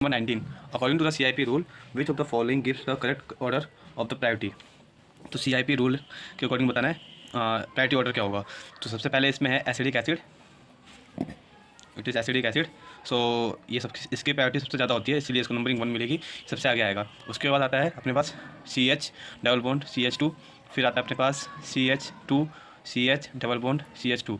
Number 19. According to the CIP rule, which of the following gives the correct order of the priority? तो CIP rule के according बताना है priority order क्या होगा। तो सबसे पहले इसमें है acidic acid, it is acidic acid. So ये सब इसकी प्रायोरिटी सबसे ज़्यादा होती है, इसलिए इसको नंबरिंग 1 मिलेगी, सबसे आगे आएगा। उसके बाद आता है अपने पास CH डबल बॉन्ड CH2, फिर आता है अपने पास CH2 CH double bond CH2।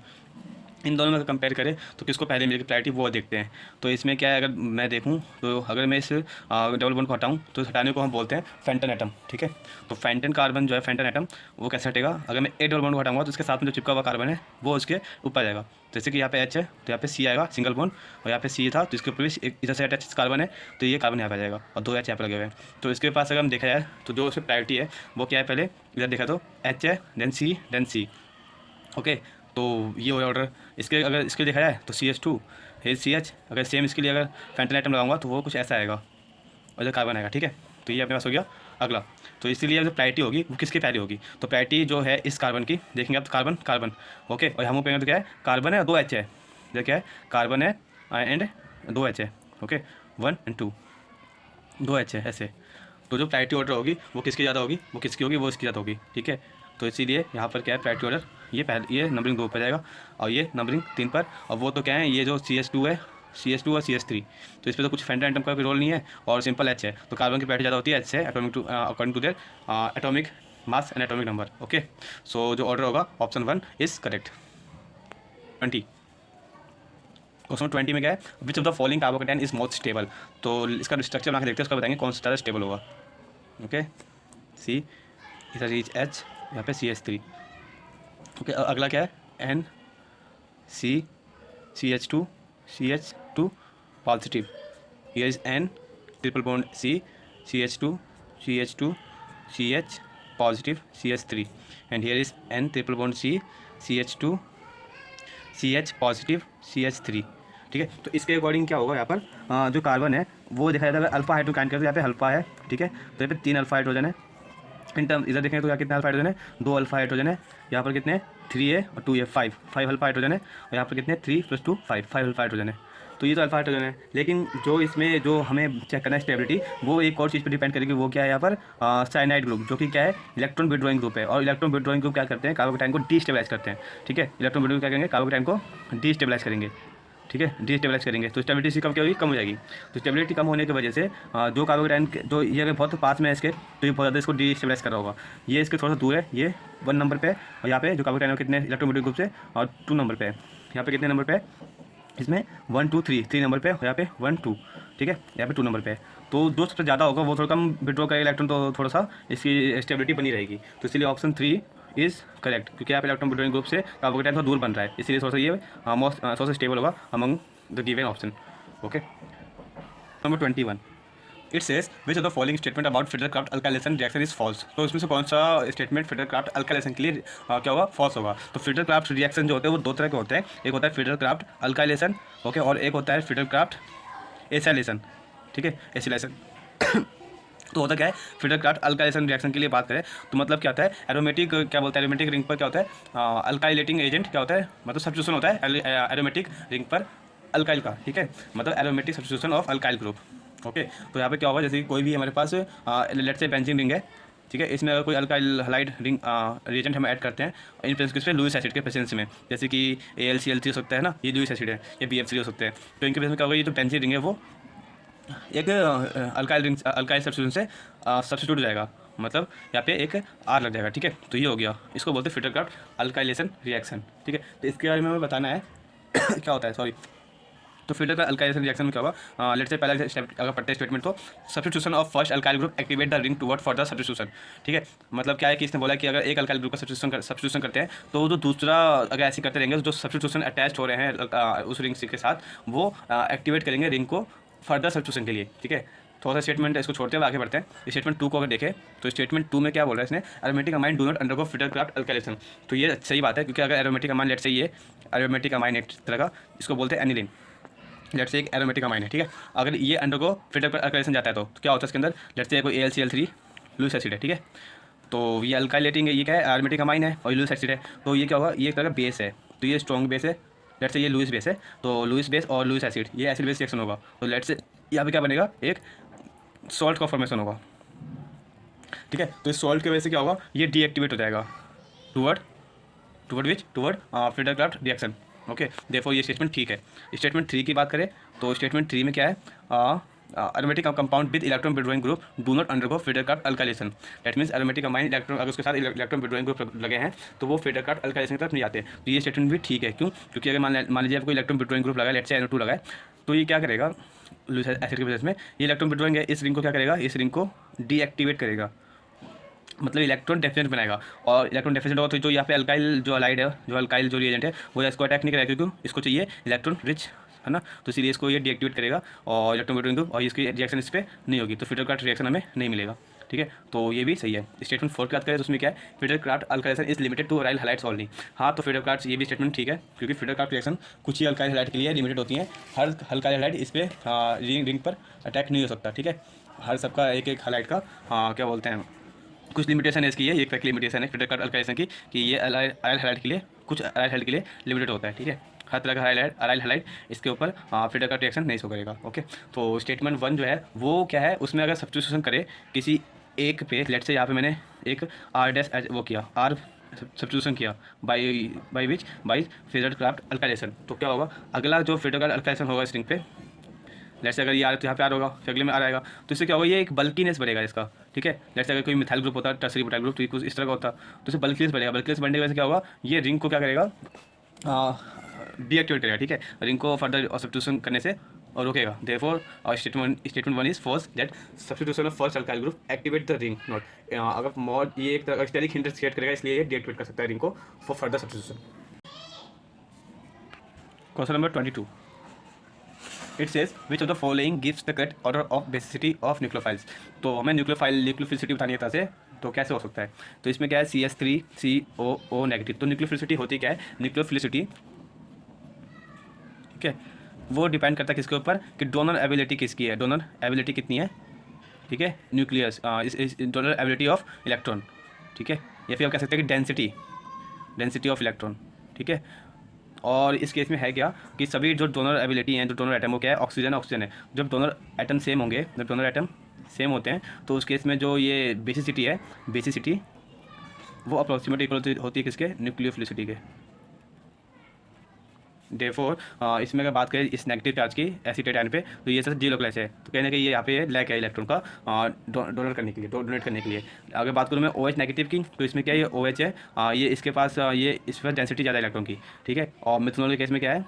इन दोनों में कंपेयर करें तो किसको पहले मिलेगी प्रायोरिटी, वो देखते हैं। तो इसमें क्या है, अगर मैं देखूं तो अगर मैं इस डबल बॉन्ड को हटाऊं तो हटाने को हम बोलते हैं फेंटन एटम, ठीक है। तो फेंटन कार्बन जो है, फेंटन एटम, वो कैसे हटेगा, अगर मैं एक डबल बॉन्ड को हटाऊंगा तो उसके साथ में जो चिपका हुआ कार्बन है वो उसके ऊपर जाएगा। जैसे कि यहाँ पे H है तो यहाँ पे C आएगा सिंगल बॉन्ड, और यहाँ पे C था तो इसके ऊपर भी इधर से अटैच कार्बन है तो ये कार्बन यहाँ पे आ जाएगा, और 2 H यहाँ पे लगे हुए हैं। तो इसके पास अगर हम देखा जाए तो जो उसकी प्रायोरिटी है वो क्या है, पहले इधर देखा तो H है, देन C, ओके। तो ये हो ऑर्डर। इसके अगर इसके देखा जाए तो CH2 है CH, अगर सेम इसके लिए अगर फेंटन आइटम लगाऊंगा तो वो कुछ ऐसा आएगा और इधर कार्बन आएगा, ठीक है। तो ये अपने पास हो गया अगला। तो इसीलिए जो प्रायोरिटी होगी वो किसकी पहले होगी, तो प्रायोरिटी जो है इस कार्बन की देखेंगे आप, तो कार्बन कार्बन, ओके। और हम ऊपर तो क्या है, कार्बन है, 2 H है, इधर क्या है, कार्बन है एंड 2 H है, ओके, 1 और 2, 2 H है ऐसे। तो जो प्रायोरिटी ऑर्डर होगी वो किसकी ज़्यादा होगी, वो किसकी होगी, वो इसकी ज़्यादा होगी, ठीक है। तो इसीलिए यहाँ पर क्या है, प्रायोरिटी ऑर्डर ये नंबरिंग 2 पर जाएगा और ये नंबरिंग 3 पर। और वो तो क्या है, ये जो CH2 है, CH2 और CH3, तो इस पर तो कुछ फेंटन एटम का भी रोल नहीं है और सिंपल H है। तो कार्बन की प्रायोरिटी ज़्यादा होती है H से, according to their atomic mass and atomic number, okay. So जो ऑर्डर होगा ऑप्शन 1 इज़ करेक्ट। 20 क्वेश्चन 20 में क्या है, विच of the following carbocation is most stable. तो इसका स्ट्रक्चर बना के देखते हैं, उसका बताएंगे कौन सा ज़्यादा स्टेबल होगा, ओके। C, इधर रीच H, यहाँ पे CH3, ओके। अगला क्या है, N C CH2 CH2 positive, here is N triple bond C CH2 CH2 CH positive CH3, and here is N triple bond C CH2 CH positive CH3, ठीक है। तो इसके according क्या होगा, यहाँ पर जो कार्बन है वो देखा जाता है, अगर अल्फा हाइड्रोजन काइंड करते हैं, यहाँ पे अल्फा है, ठीक है। तो यहाँ पे 3 अल्फा हाइड्रोजन है इन टर्म, इधर देखें तो यहाँ कितने अल्फा हाइड्रोजन है, 2 अल्फा हाइड्रोजन है, यहाँ पर कितने 3 है और 2 है, 5 अल्फा हाइड्रोजन है, और यहाँ पर कितने 3 + 2 5 अल्फा हाइड्रोजन है। तो ये तो अल्फा हाइड्रोजन है, लेकिन जो इसमें जो हमें चेक करना है स्टेबिलिटी, वो एक और चीज़ पर डिपेंड करेगी, वो क्या है यहाँ पर साइनाइड ग्रुप, जो कि क्या है, इलेक्ट्रॉन विड्रॉइंग ग्रुप है। और इलेक्ट्रॉन विड्रॉइंग ग्रुप क्या करते हैं, कार्बोकेटाइन को डीस्टेबलाइज करते हैं, ठीक है। इलेक्ट्रॉन विड्रॉइंग क्या करेंगे, कार्बोकेटाइन को डीस्टेबलाइज करेंगे, ठीक है, डीस्टेबलाइज करेंगे। तो स्टेबिलिटी इसकी कम क्या होगी, कम हो जाएगी। तो स्टेबिलिटी कम होने की वजह से जो कार्बोकेटाइन जो ये अगर बहुत पास में है इसके, तो ये बहुत ज़्यादा इसको डीस्टेबलाइज कर रहा होगा। ये इसके थोड़ा सा दूर है, ये 1 नंबर पे, और यहाँ पे जो कार्बोकेटाइन कितने इलेक्ट्रोमोटिव ग्रुप से, और 2 नंबर पे है। यहाँ पे कितने नंबर पे है, इसमें 1 2 3 नंबर पे, और यहाँ पे 1 2, ठीक है, यहाँ पे 2 नंबर पे है। तो जो सबसे ज़्यादा होगा वो थोड़ा कम विड्रॉ करेगा इलेक्ट्रॉन, तो थोड़ा सा इसकी स्टेबिलिटी बनी रहेगी। तो इसलिए ऑप्शन 3 इज़ करेक्ट, क्योंकि यहाँ पे इलेक्ट्रॉन विड्रॉइंग ग्रुप से कार्बोकेटाइन थोड़ा दूर बन रहा है, इसलिए थोड़ा सा ये थोड़ा सा स्टेबल होगा among the given option, okay. Number 21, it says which of the following statement about Friedel Crafts alkylation reaction is false. तो इसमें से कौन सा स्टेटमेंट फिडरक्राफ्ट अल्काइलेशन के लिए क्या होगा, फॉल्स होगा। तो फिडरक्राफ्ट रिएक्शन जो होते हैं वो 2 तरह के होते हैं, एक होता है फिडरक्राफ्ट अल्काइलेशन, ओके, और एक होता है फिडरक्राफ्ट एसिलेशन, ठीक है, एसिलेशन। तो होता क्या है, फिडरक्राफ्ट अल्काइलेशन रिएक्शन के लिए बात करें तो मतलब क्या होता है, एरोमेटिक क्या बोलते हैं, एरोमेटिक रिंग पर क्या होता है, अल्काइलेटिंग एजेंट क्या होता है, मतलब सब्स्टिट्यूशन होता है एरोमेटिक रिंग पर अल्काइल का, ठीक है, मतलब aromatic substitution of alkyl group, okay. तो यहाँ पे क्या होगा, जैसे कि कोई भी हमारे पास लेट से बेंजीन रिंग है, ठीक है, इसमें अगर कोई अल्काइल हलाइड रिंग रिएजेंट हम ऐड करते हैं इन प्रेजेंस पे लुइस एसिड के प्रेजेंस में, जैसे कि AlCl3 हो सकता है ना, ये लुइस एसिड है, ये BF3 हो सकते हैं। तो इनके प्रेजेंस में क्या होगा, ये जो बेंजीन रिंग है वो एक अल्काइल सब्स्टिट्यूशन से सब्स्टिट्यूट हो जाएगा, मतलब यहाँ पे एक R लग जाएगा, ठीक है। तो ये हो गया, इसको बोलते हैं फिडरक्राफ्ट अल्काइलेशन रिएक्शन, ठीक है। तो इसके बारे में हमें बताना है क्या होता है, सॉरी। तो फिडरक्राफ्ट अल्काइलेशन रिएक्शन में क्या होगा, लेट्स से पहला स्टेप अगर पढ़ते हैं स्टेटमेंट, तो substitution of first alkyl group activate the ring toward further substitution, ठीक है। मतलब क्या है कि इसने बोला कि अगर एक अल्काइल ग्रुप का सब्स्टिट्यूशन करते हैं तो जो दूसरा अगर ऐसे करते रहेंगे, जो सब्स्टिट्यूशन अटैच हो रहे हैं उस रिंग के साथ, वो एक्टिवेट करेंगे रिंग को फर्दर सब्स्टिट्यूशन के लिए, ठीक है। थोड़ा सा स्टेटमेंट इसको छोड़ते हुए आगे बढ़ते हैं। स्टेटमेंट 2 को अगर देखें तो स्टेटमेंट 2 में क्या बोल रहा है इसने, aromatic amine do not undergo Friedel Crafts alkylation. तो ये सही बात है, क्योंकि अगर एरोमेटिक अमाइन लेट से ये एरोमेटिक अमाइन एक तरह का, इसको बोलते हैं एनिलीन, लेट से एक एरोमेटिक अमाइन है, ठीक है। अगर ये अंडरगो फिडरक्राफ्ट अल्काइलेशन जाता है तो क्या होता है इसके अंदर, लेट से कोई AlCl3 लुइस एसिड है, ठीक है। तो ये अल्काइलेटिंग है, ये क्या है, एरोमेटिक अमाइन है, और लुइस एसिड है। तो ये क्या होगा, ये एक तरह का बेस है, तो ये स्ट्रॉन्ग बेस है, लेट से ये लुइस बेस है, तो लुइस बेस और लुइस एसिड, ये एसिड बेस रिएक्शन होगा। तो लेट से यहाँ पे क्या बनेगा, एक सॉल्ट का फॉर्मेशन होगा, ठीक है। तो इस सॉल्ट की वजह से क्या होगा, ये डीएक्टिवेट हो जाएगा टुवर्ड फ्रीडरक्राफ्ट रिएक्शन। ओके, देयरफॉर ये स्टेटमेंट ठीक है। स्टेटमेंट 3 की बात करें तो स्टेटमेंट 3 में क्या है, aromatic compound with electron withdrawing group do not undergo Friedel Crafts alkylation. That means aromatic combine electron अगर उसके साथ इलेक्ट्रॉन विड्रॉइंग ग्रुप लगे हैं तो वो फ्रीडरक्राफ्ट अल्काइलेशन की तरफ नहीं जाते। तो ये स्टेटमेंट भी ठीक है। क्यों? क्योंकि अगर मान लीजिए आपको इलेक्ट्रॉन विड्रॉइंग ग्रुप लगा है, लेट्स से NO2 लगा है, तो ये क्या करेगा, लुईस एसिड की वजह में ये इलेक्ट्रॉन विड्रॉइंग है, इस रिंग को क्या करेगा, इस रिंग को डीएक्टिवेट करेगा, मतलब इलेक्ट्रॉन डेफिनेट बनाएगा। और इलेक्ट्रॉन डेफिनेट होगा तो जो यहाँ पे अल्काइल जो अलाइड है, जो अल्काइल जो रिएजेंट है, वो इसको अटैक नहीं करेगा क्योंकि इसको चाहिए इलेक्ट्रॉन रिच, है ना। तो इसीलिए इसको ये डीएक्टिवेट करेगा और इलेक्ट्रॉन विड्रॉइंग ग्रुप, और इसकी रिएक्शन इस पर नहीं होगी, तो फ्रीडरक्राफ्ट रिएक्शन हमें नहीं मिलेगा, ठीक है। तो ये भी सही है। स्टेटमेंट 4 की बात करें तो उसमें क्या है, Friedel Crafts alkylation is limited to aryl halides only. हाँ, तो फ्रीडरक्राफ्ट ये भी स्टेटमेंट ठीक है, क्योंकि फ्रीडरक्राफ्ट रिएक्शन कुछ ही अल्काइल हैलाइड के लिए लिमिटेड होती है। हर अल्काइल हैलाइड इस पर रिंग पर अटैक नहीं हो सकता, ठीक है। हर सबका एक एक हैलाइड का क्या बोलते हैं, कुछ लिमिटेशन है इसकी, ये एक लिमिटेशन है फ्रीडरक्राफ्ट अल्काइलेशन की कि ये अराइल हैलाइड के लिए, कुछ अराइल हैलाइड के लिए लिमिटेड होता है, ठीक है। हर तरह का अराइल हैलाइड इसके ऊपर फ्रीडरक्राफ्ट रिएक्शन नहीं शो करेगा। ओके, तो स्टेटमेंट 1 जो है वो क्या है, उसमें अगर सब्स्टिट्यूशन करे किसी एक पे, लेट से यहाँ पे मैंने एक R' वो किया, R सब्स्टिट्यूशन किया बाई फ्रीडरक्राफ्ट अल्काइलेशन, तो क्या होगा, अगला जो फ्रीडरक्राफ्ट अल्काइलेशन होगा इस रिंग पे, लेट्स से अगर ये तो यहाँ पे R होगा, फिर अगले में R आएगा, तो इससे क्या होगा, ये एक बल्कीनेस बढ़ेगा इसका, ठीक है। लेट्स से अगर कोई मिथाइल ग्रुप होता है, टर्सरी बुटाइल ग्रुप, तो कुछ इस तरह का होता, तो इससे बल्कीनेस बढ़ेगा। बल्कीनेस बढ़ने की वजह से क्या होगा, ये रिंग को क्या करेगा, डीएक्टिवेट करेगा, ठीक है, रिंग को फर्दर सब्स्टिट्यूशन करने से और रोकेगा। Therefore statement 1 is false, that substitution of first alkyl group activate the ring not. अगर मॉड ये एक तरह स्टेरिक हिंट क्रिएट करेगा, इसलिए ये डीएक्टिवेट कर सकता है रिंग को for further substitution. Question number 22, it says which of the following gives the correct order of basicity of nucleophiles. तो हमें न्यूक्लियोफिलिसिटी बतानी है तरह से, तो कैसे हो सकता है, तो इसमें क्या है, CH3COO नेगेटिव। तो न्यूक्लियोफिलिसिटी होती क्या है, न्यूक्लियोफिलिसिटी, ठीक है, वो डिपेंड करता है किसके ऊपर, कि डोनर एबिलिटी किसकी है, डोनर एबिलिटी कितनी है, ठीक है, न्यूक्लियस इस डोनर एबिलिटी ऑफ इलेक्ट्रॉन, ठीक है, या फिर आप कह सकते हैं कि डेंसिटी ऑफ इलेक्ट्रॉन, ठीक है। और इस केस में है क्या कि सभी जो डोनर एबिलिटी हैं, जो डोनर एटम, वो क्या है, ऑक्सीजन है। जब डोनर एटम सेम होंगे, जब डोनर एटम सेम होते हैं, तो उस केस में जो ये बेसिसिटी वो अप्रोक्सीमेट इक्वल होती है किसके, न्यूक्लियोफिलिसिटी के। देयरफॉर इसमें अगर बात करें इस नेगेटिव चार्ज की एसिटेट आयन पे, तो ये सर डीलोकलाइज है, तो कहने कि ये यहाँ पे लैक है इलेक्ट्रॉन का डोनेट करने के लिए। अगर बात करूँ मैं OH नेगेटिव की, तो इसमें क्या है, ये OH है, ये इसके पास ये इस पर डेंसिटी ज़्यादा इलेक्ट्रॉन की, ठीक है। और मिथनॉल के केस में क्या है,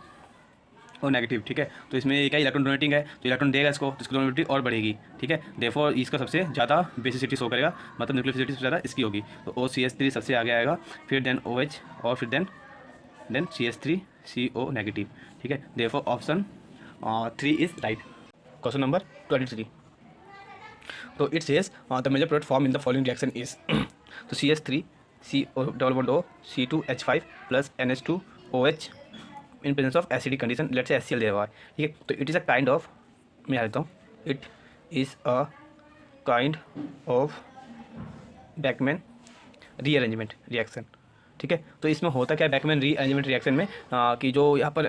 और नेगेटिव, ठीक है। तो इसमें क्या इलेक्ट्रॉन डोनेटिंग है, तो इलेक्ट्रॉन देगा इसको, तो इसकी डोनेटिविटी और बढ़ेगी, ठीक है। देयरफॉर इसका सबसे ज़्यादा बेसिसिटी शो करेगा, मतलब न्यूक्लियोफिलिसिटी सबसे ज़्यादा इसकी होगी। तो OCH3 सबसे आगे आएगा, फिर देन OH, और फिर देन CH3CO नेगेटिव, ठीक है। Therefore option 3 is right. Question number 23, तो it says the major product form in the following reaction is, तो CH3CO C2H5 plus NH2OH in presence of acidic condition, let's say HCl दे हुआ है, ठीक है। तो it is a kind of, मैं आ देता हूँ, it is a kind of Beckmann rearrangement reaction, ठीक है। तो इसमें होता क्या है बैकमैन रीअरेंजमेंट रिएक्शन में, कि जो यहाँ पर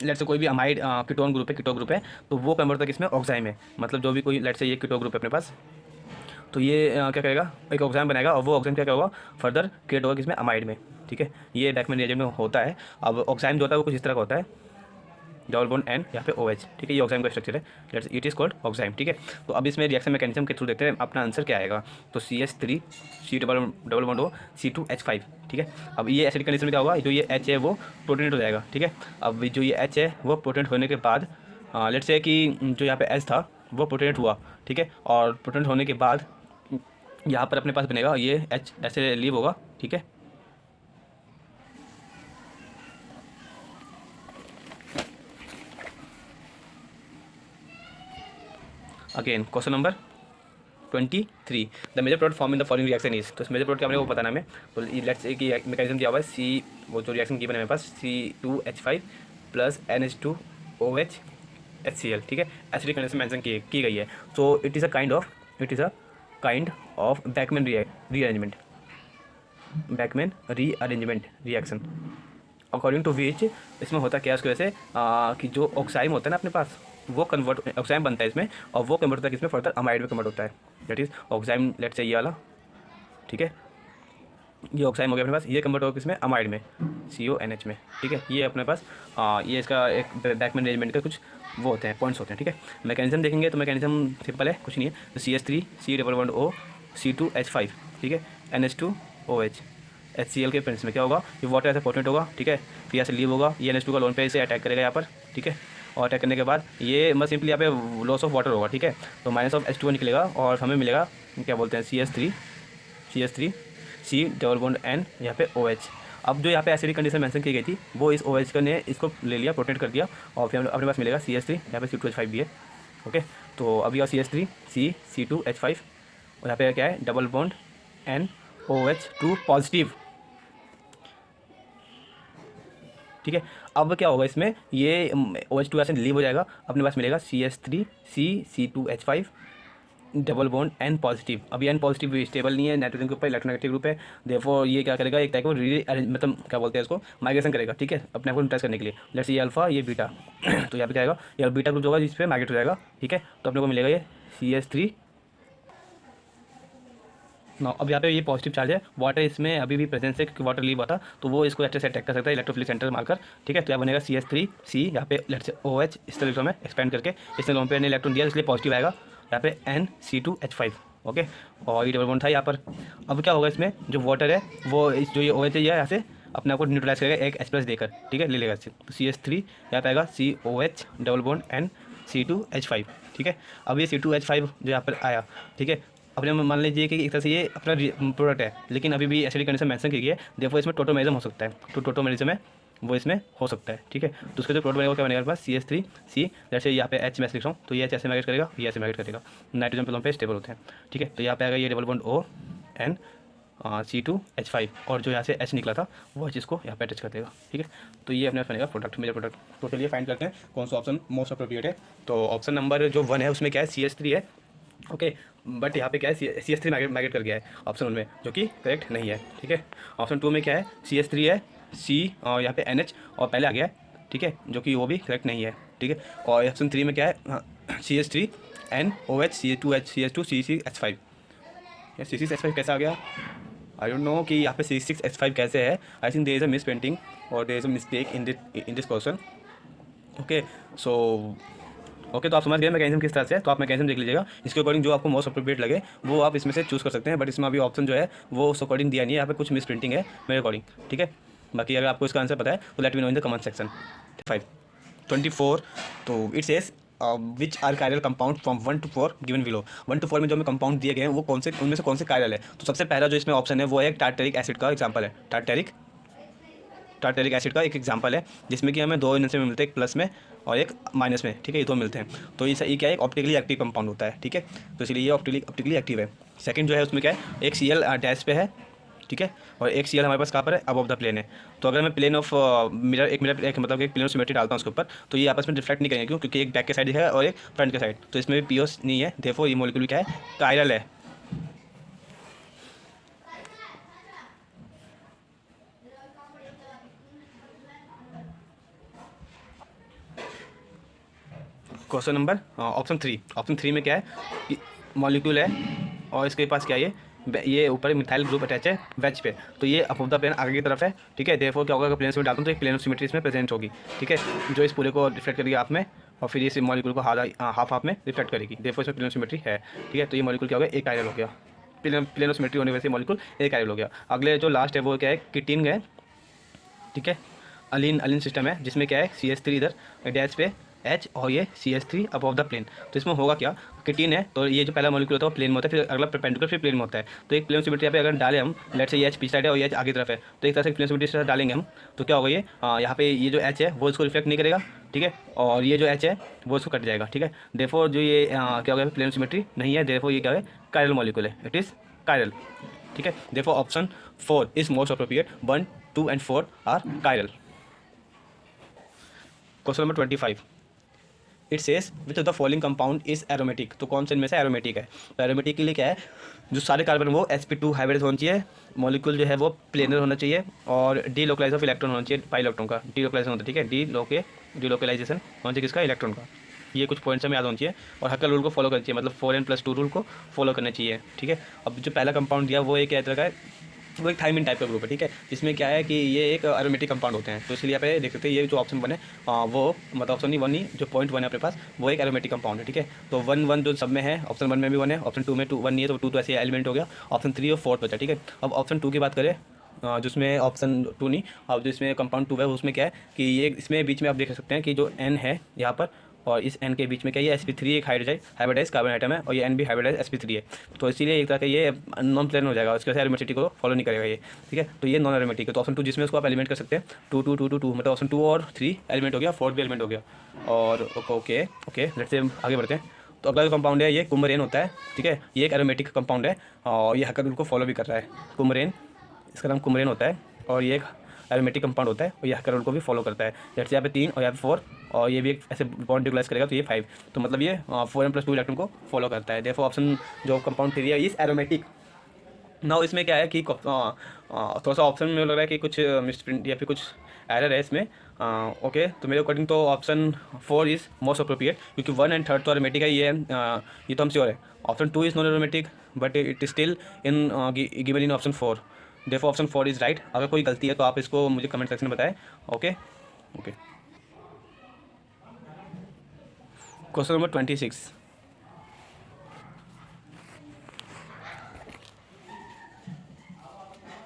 लेट्स से कोई भी अमाइड कीटोन ग्रुप है, तो वो कन्वर्ट होता है किसमें, ऑक्साइड में। मतलब जो भी कोई लेट्स से ये कीटोन ग्रुप है अपने पास, तो ये क्या करेगा, एक ऑक्साइड बनाएगा, और वो ऑक्साइड क्या होगा, फर्दर क्रिएट होगा किसमें, अमाइड में, ठीक है। ये बैकमैन रिएक्शन में होता है। अब ऑक्साइड जो होता है वो कुछ इस तरह का होता है, डबल बॉन्ड N, यहाँ पे OH, ठीक है, ये ऑक्साइड का स्ट्रक्चर है, let's it is called oxide, ठीक है। तो अब इसमें रिएक्शन मैकेनिज्म के थ्रू देखते हैं अपना आंसर क्या आएगा। तो CH3 C double bond O C2H5, ठीक है। अब ये एसिडिक कंडीशन में क्या होगा, जो ये H है वो प्रोटोनेट हो जाएगा, ठीक है। अब जो ये H है वो प्रोटोनेट होने के बाद, लेट्स से कि जो यहाँ पे H था वो प्रोटोनेट हुआ, ठीक है, और प्रोटोनेट होने के बाद यहाँ पर अपने पास बनेगा ये H ऐसे लीव होगा, ठीक है। Again question number 23, the major product form in the following reaction is, तो इस मेजर प्रोडक्ट क्या हमने वो बताना हमें, तो लेट्स से कि मैकेनिज्म दिया हुआ है, वो जो रिएक्शन की बने मेरे पास C2H5 प्लस NH2OH HCl, ठीक है, एसिडिक कंडीशन मेंशन की गई है। So it is a kind of Beckmann rearrangement reaction, according to which इसमें होता क्या है उसकी वजह से, कि जो ऑक्साइड होता है ना अपने पास, वो कन्वर्ट ऑक्साइम बनता है इसमें, और वो कन्वर्ट होता है किसमें, फर्दर अमाइड में कन्वर्ट होता है। That is oxime, let's say ये वाला, ठीक है, ये ऑक्साइम हो गया अपने पास, ये कन्वर्ट होगा किसमें, अमाइड में, CONH में, ठीक है। ये अपने पास ये इसका एक बैकमैन अरेंजमेंट का कुछ वो होते हैं, पॉइंट्स होते हैं, ठीक है। मैकेनिज्म देखेंगे तो मैकेनिज्म सिंपल है, कुछ नहीं है, तो CH3 C C2H5, ठीक है, NH2OH, HCl के प्रिंस में क्या होगा, ये वाटर ऐसे पोटेंट होगा, ठीक है, फिर यहाँ से लीव होगा, ये NH2 का लोन पे इसे अटैक करेगा यहाँ पर, ठीक है, और अटैक करने के बाद ये बस सिंपली यहाँ पे लॉस ऑफ वाटर होगा, ठीक है, तो -H2O निकलेगा और हमें मिलेगा क्या बोलते हैं, CH3 C double bond N, यहाँ पे OH। अब जो यहाँ पे एसिडिक कंडीशन मेंशन की गई थी वो इस OH का ने इसको ले लिया, प्रोटेक्ट कर दिया, और फिर अपने पास मिलेगा CH3, यहाँ पे C2H5 भी है, ओके। तो अभी और CH3 C2H5, और यहाँ पे क्या है, डबल बॉन्ड NOH2 पॉजिटिव, ठीक है। अब क्या होगा इसमें, ये OH2 ऐसे लीव हो जाएगा, अपने पास मिलेगा CH3 C2H5 double bond N positive. अभी N पॉजिटिव स्टेबल नहीं है, नाइट्रोजन के ऊपर इलेक्ट्रोनेगेटिव ग्रुप है, देयरफॉर ये क्या करेगा, एक टाइप को मतलब क्या बोलते हैं इसको, माइग्रेशन करेगा, ठीक है, अपने आप को टेस्ट करने के लिए। लेट्स ये अल्फा, ये बीटा तो यहाँ पे क्या आएगा, ये बीटा ग्रुप होगा जिस पे माइग्रेट हो जाएगा, ठीक है, तो अपने को मिलेगा ये CH3 ना। अब यहाँ पे ये पॉजिटिव चार्ज है, वाटर इसमें अभी भी प्रेजेंस है क्योंकि वाटर लीव हुआ था, तो वो इसको अच्छे से अटैक कर सकता है इलेक्ट्रोफिलिक सेंटर मारकर, ठीक है। तो यहाँ बनेगा CH3 C, यहाँ पे लेट्स से OH इस तरह में एक्सपेंड करके, इसने लोन पे ने इलेक्ट्रॉन दिया इसलिए पॉजिटिव आएगा, यहाँ पे NC2H5, ओके, और ये डबल बॉन्ड था यहाँ पर। अब क्या होगा इसमें, जो वाटर है वो इस जो ये OH है यहाँ से अपने आप को न्यूट्रलाइज करेगा एक H+ देकर, ठीक है, ले लेगा इससे, तो CH3 यहाँ पे आएगा COH डबल बॉन्ड NC2H5, ठीक है। अब ये C2H5 जो यहाँ पर आया, ठीक है, अपने मान लीजिए कि एक तरह से ये अपना प्रोडक्ट है, लेकिन अभी भी एसिडिक कंडीशन मेंशन की गई है, देखो इसमें टोटोमेरिज्म हो सकता है, तो टोटोमेरिज्म है वो इसमें हो सकता है, ठीक है। तो उसके जो प्रोडक्ट बनेगा क्या बनेगा हमारे पास, CH3 C, जैसे यहाँ पे H मैं लिख रहा हूँ, तो ये H ऐसे माइग्रेट करेगा, ये ऐसे माइग्रेट करेगा, नाइट्रोजन प्लम पे स्टेबल होते हैं, ठीक है। तो यहाँ पे आएगा ये double bond O N C2H5, और जो यहाँ से H निकला था वो H इसको यहाँ पे अटैच कर देगा, ठीक है। तो ये अपने बनेगा प्रोडक्ट, मेजर प्रोडक्ट। तो चलिए फाइंड करते हैं कौन सा ऑप्शन मोस्ट अप्रोप्रिएट है। तो ऑप्शन नंबर जो 1 है उसमें क्या है, CH3 है, ओके, बट यहाँ पे क्या है, CH3 माइग्रेट कर गया है ऑप्शन 1 में, जो कि करेक्ट नहीं है, ठीक है। ऑप्शन 2 में क्या है, CH3 है C, और यहाँ पे NH और पहले आ गया है, ठीक है, जो कि वो भी करेक्ट नहीं है, ठीक है। और ऑप्शन 3 में क्या है, CH3 NOH CH2H CH2 CH6H5, या C6H5 कैसा आ गया, आई डोंट नो कि यहाँ पे C6H5 कैसे है, I think there is a misprinting और there is a mistake in this question, okay. So okay, तो आप समझ गए मैकेनिज्म किस तरह से है, तो आप मैकेनिज्म देख लीजिएगा, इसके अकॉर्डिंग जो आपको मोस्ट अप्रोप्रिएट लगे वो आप इसमें से चूज़ कर सकते हैं, बट इसमें अभी ऑप्शन जो है वो उस अकॉर्डिंग दिया नहीं है, यहाँ पे कुछ मिस प्रिंटिंग है मेरे अकॉर्डिंग, ठीक है। बाकी अगर आपको इसका आंसर पता है तो let me know in the comment section. 24, तो it says which are chiral compound from 1 to 4 given below. 1 to 4 में जो हमें कंपाउंड दिए गए हैं वो कौन से, उनमें से कौन से कायरल है। तो सबसे पहला जो इसमें ऑप्शन है वो है टार्टेरिक एसिड का एग्जाम्पल है, टार्टेरिक एसिड का एक एग्जांपल है, जिसमें कि हमें 2 एनर्जी में मिलते हैं, एक प्लस में और एक माइनस में, ठीक है, ये 2 मिलते हैं। तो ये क्या है, एक ऑप्टिकली एक्टिव कंपाउंड होता है, ठीक है, तो इसलिए ये ऑप्टिकली एक्टिव है। सेकंड जो है उसमें क्या है, एक Cl डैश पे है, ठीक है, और एक Cl हमारे पास कहाँ पर है, अबव द प्लेन है। तो अगर मैं प्लेन ऑफ मिरर एक मतलब एक प्लेन ऑफ सिमेट्री डालता हूँ उसके ऊपर, तो ये आपस में रिफ्लेक्ट नहीं करेंगे, क्यों, क्योंकि एक बैक के साइड है और एक फ्रंट के साइड, तो इसमें भी पीओ नहीं है, देयरफॉर ये मॉलिक्यूल क्या है, कायरल है। क्वेश्चन नंबर ऑप्शन 3 में क्या है कि मॉलिक्यूल है और इसके पास क्या है, ये ऊपर मिथाइल ग्रुप अटैच है वेज पे, तो ये अबव द प्लेन आगे की तरफ है, ठीक है, देयरफॉर क्या होगा, अगर प्लेन सिमेट्री डालता हूँ तो एक प्लेन ऑफ सिमेट्री इसमें प्रेजेंट होगी, ठीक है, जो इस पूरे को रिफ्लेक्ट करेगी हाफ में, और फिर इस मॉलिक्यूल को हाफ में रिफ्लेक्ट करेगी, देयरफॉर इसमें प्लेन ऑफ सिमेट्री है, ठीक है। तो ये मॉलिक्यूल क्या हो गया, एक कायरल हो गया, प्लेन ऑफ सिमेट्री होने वजह से मॉलिक्यूल एक कायरल हो गया। अगले जो लास्ट है वो क्या है, किटीन है, ठीक है, अलीन सिस्टम है, जिसमें क्या है CH3 इधर डैश पे H और ये CH3 अबव द प्लेन। तो इसमें होगा क्या, किटीन है, तो ये जो पहला मॉलिक्यूल होता है वो प्लेन में होता है, फिर अगला परपेंडिकुलर फिर प्लेन में होता है। तो एक प्लेन सिमेट्री पे अगर डालें हम, लेट से ये H पीछे साइड है और ये H आगे तरफ है, तो एक तरह से प्लेन सिमेट्री डालेंगे हम, तो क्या होगा, ये यहाँ पे ये जो H है वो इसको रिफ्लेक्ट नहीं करेगा, ठीक है, और ये जो H है वो इसको कट जाएगा, ठीक है। देयरफॉर जो ये क्या होगा, प्लेन सिमेट्री नहीं है, देयरफॉर ये क्या है, कायरल मॉलिक्यूल है, इट इज़ कायरल, ठीक है। Therefore option 4 is most appropriate, 1, 2 and 4 are chiral. Question number 25, it says which of the following compound is aromatic. तो कौन से इनमें से एरोमेटिक है, तो एरोमेटिक के लिए क्या है, जो सारे कार्बन वो sp2 हाइब्रिड होना चाहिए, मॉलिक्यूल जो है वो प्लेनर होना चाहिए, और डी लोकलाइज ऑफ इलेक्ट्रॉन होना चाहिए, पाई इलेक्ट्रॉन का डी लोकलाइजेशन होता है, ठीक है, डी लोकलाइजेशन होना चाहिए किसका, इलेक्ट्रॉन का, ये कुछ पॉइंट्स हमें याद होना चाहिए और हक्कल रूल को फॉलो करना चाहिए, मतलब 4n+2 रूल को फॉलो करना चाहिए। ठीक है, अब जो पहला कंपाउंड दिया वो एक तरह का है, वो एक थाइमिन टाइप का ग्रुप है। ठीक है, जिसमें क्या है कि ये एक एरोमेटिक कंपाउंड होते हैं। तो इसलिए यहाँ पे देख सकते हैं ये जो ऑप्शन 1 है वो मतलब ऑप्शन नहीं 1 नहीं, जो पॉइंट 1 है अपने पास वो एक एरोमेटिक कंपाउंड है। ठीक है, तो 1 जो सब में है, ऑप्शन 1 में भी 1 है, ऑप्शन 2 में 1 नहीं है, तो 2 तो ऐसे एलिमेंट हो गया, ऑप्शन 3 और 4 बचा। ठीक है, अब ऑप्शन 2 की बात करें, जिसमें ऑप्शन 2 नहीं, अब जो इसमें कंपाउंड 2 है उसमें क्या है कि ये इसमें बीच में आप देख सकते हैं कि जो N है यहाँ पर और इस N के बीच में क्या है, sp3 एक हाइब्रिडाइज कार्बन आइटम है और ये N भी हाइब्रिडाइज sp3 है। तो इसीलिए एक तरह का ये नॉन प्लेन हो जाएगा, उसके वजह से एरोमेटिक को फॉलो नहीं करेगा ये। ठीक है, तो ये नॉन एरोमेटिक है। तो ऑप्शन 2 जिसमें उसको आप एलिमेंट कर सकते हैं 2 2 2 2 2, मतलब ऑप्शन 2 और 3 एलिमेंट हो गया, 4 भी एलिमेंट हो गया। और ओके ओके लेट्स से आगे बढ़ते हैं। तो अगला जो कंपाउंड है ये कुमरेन होता है। ठीक है, ये एक एरोमेटिक कंपाउंड है और ये हक्कर रूल को फॉलो भी कर रहा है। कुमरेन, इसका नाम कुमरेन होता है और ये एक एरोमेटिक कंपाउंड होता है और ये हक्कर रूल को भी फॉलो करता है। जैसे यहाँ पे 3 और यहाँ पे 4 और ये भी एक ऐसे बॉन्ड न्यूट्रलाइज करेगा तो ये 5, तो मतलब ये 4n+2 इलेक्ट्रॉन को फॉलो करता है। देखो ऑप्शन जो कंपाउंड 3 है इस एरोमेटिक। नाउ इसमें क्या है कि थोड़ा सा ऑप्शन में लग रहा है कि कुछ मिसप्रिंट या फिर कुछ एरर है इसमें। ओके, तो मेरे अकॉर्डिंग तो ऑप्शन 4 इज़ मोस्ट अप्रोप्रिएट, क्योंकि 1 और 3 तो एरोमेटिक है, ये तो हम श्योर है। Option 2 is non aromatic but it is still in given in option 4, देखो ऑप्शन 4 इज़ राइट। अगर कोई गलती है तो आप इसको मुझे कमेंट सेक्शन में बताएं। Okay okay, question number 26।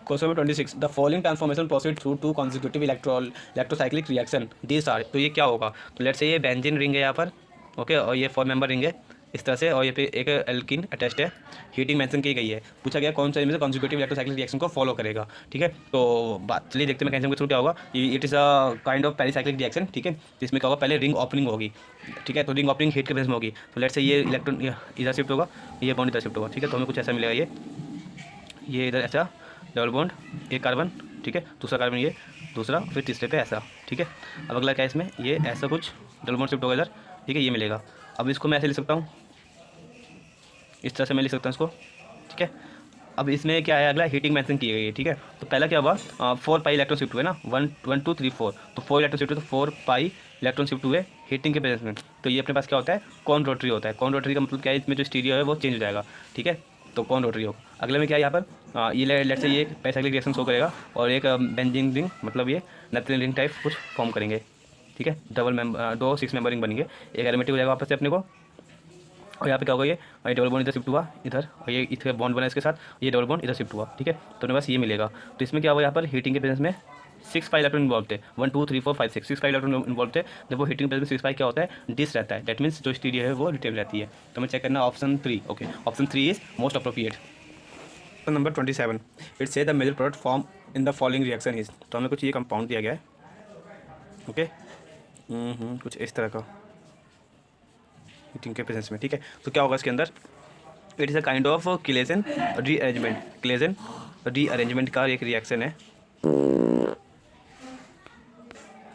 Question number 26, the following transformation proceed through 2 consecutive electrocyclic reaction this are. तो ये क्या होगा, तो लेट्स से ये बेंजीन रिंग है यहाँ पर, ओके, और ये 4 मेंबर रिंग है इस तरह से, और ये पे एक एल्किन अटैच्ड है, हीटिंग मेंशन की गई है। पूछा गया कौन सा इनमें से कॉन्जिक्यूटिव इलेक्ट्रोसाइक्लिक रिएक्शन को फॉलो करेगा। ठीक है, तो बात चलिए देखते हैं मैकेनिज्म के थ्रू क्या होगा। It is a kind of pericyclic reaction. ठीक है, जिसमें क्या होगा, पहले रिंग ओपनिंग होगी। ठीक है, तो रिंग ओपनिंग हीट के बेस में होगी। तो लेट्स से ये इलेक्ट्रॉन इधर शिफ्ट होगा, ये बॉन्ड इधर शिफ्ट होगा। ठीक है, तो हमें कुछ ऐसा मिलेगा, ये इधर ऐसा डबल बॉन्ड, एक कार्बन, ठीक है, दूसरा कार्बन ये, दूसरा, फिर तीसरे पे ऐसा। ठीक है, अब अगला क्या है इसमें, ये ऐसा कुछ डबल बॉन्ड शिफ्ट होगा इधर। ठीक है, ये मिलेगा। अब इसको मैं ऐसे लिख सकता हूँ, इस तरह से मैं लिख सकता हूँ इसको। ठीक है, अब इसमें क्या है, अगला हीटिंग मेंशन की गई है। ठीक है, तो पहला क्या हुआ, 4 पाई इलेक्ट्रॉन शिफ्ट हुए ना, 1 1 2 3 4, तो 4 इलेक्ट्रॉन शिफ्ट हुए, तो 4 पाई इलेक्ट्रॉन शिफ्ट हुए हीटिंग के प्रेजेंस में। तो ये अपने पास क्या होता है, कॉन रोटरी होता है। कॉन रोटरी का मतलब क्या है, इसमें जो स्टीरियो है वो चेंज हो जाएगा। ठीक है, तो कौन रोटरी होगा। अगले में क्या है यहाँ पर, ये लेट से ये पेरिसाइक्लिक रिएक्शन शो करेगा और एक बेंजीन रिंग, मतलब ये नेपथलीन रिंग टाइप कुछ फॉर्म करेंगे। ठीक है, डबल मेंबर 2 6 मेंबर रिंग बनेंगे, एक एरोमेटिक हो जाएगा वापस से अपने को। और यहाँ पे क्या होगा, ये डबल बॉन्ड इधर शिफ्ट हुआ इधर, और ये इधर बॉन्ड बना इसके साथ, ये डबल बॉन्ड इधर शिफ्ट हुआ। ठीक है, तो अपने पास ये मिलेगा। तो इसमें क्या हुआ, यहाँ पर हीटिंग के प्रेजेंस में 6 पाई इलेक्ट्रॉन इन्वॉल्व थे, 1 2 3 4 5 6 पाई इलेक्ट्रॉन इन्वॉल्व थे। जब वो हीटिंग प्रेजेंस में 6 पाई क्या होता है, डिस रहता है, दैट मीन्स जो स्टीरियो है वो रिटेन रहती है। तो हमें चेक करना option 3। Okay, option 3 is most appropriate. Number 27, it says the major product form in the following reaction is. तो हमें कुछ ये कंपाउंड दिया गया है। ओके, कुछ इस तरह का हीटिंग के प्रेजेंस में। ठीक है, तो क्या होगा इसके अंदर, it is a kind of Claisen rearrangement, Claisen rearrangement का एक रिएक्शन है।